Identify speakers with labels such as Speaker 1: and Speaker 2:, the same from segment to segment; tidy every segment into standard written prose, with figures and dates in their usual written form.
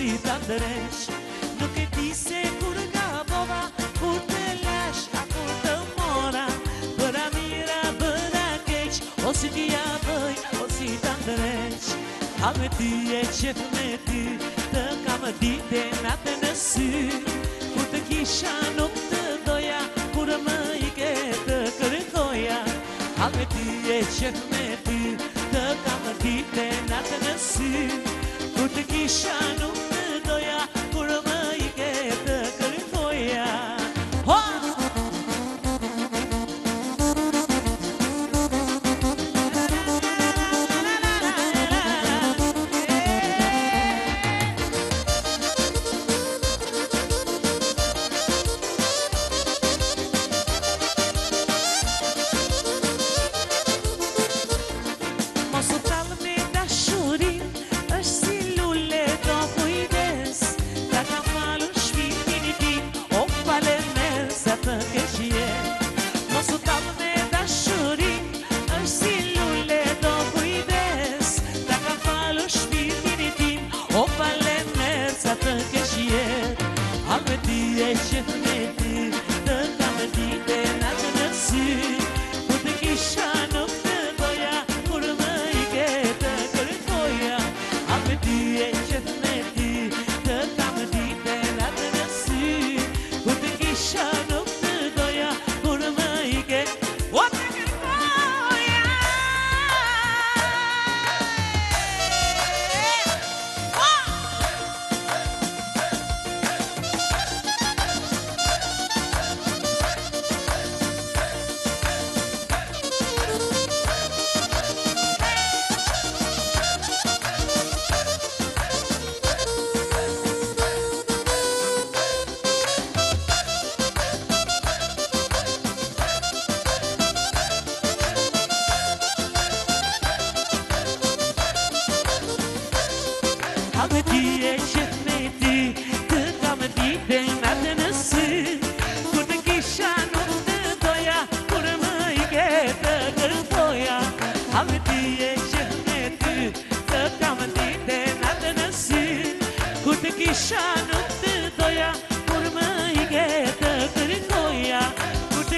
Speaker 1: si ta ndresh. Nuk e di se kur gabova, kur të lash, a kur të mora, bëra mira, bëra keq, o si t'ja bëj, o si ta ndresh. A me ty e qef me ty, të kam dite natë në sy, kur të kisha nuk të doja, kur më i ke të kërkoja. A me ty e qef me ty, të kam dite natë në sy, kur të kisha nuk të doja, kur më i ke të kërkoja.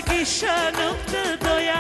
Speaker 1: Kisha nuk të doja,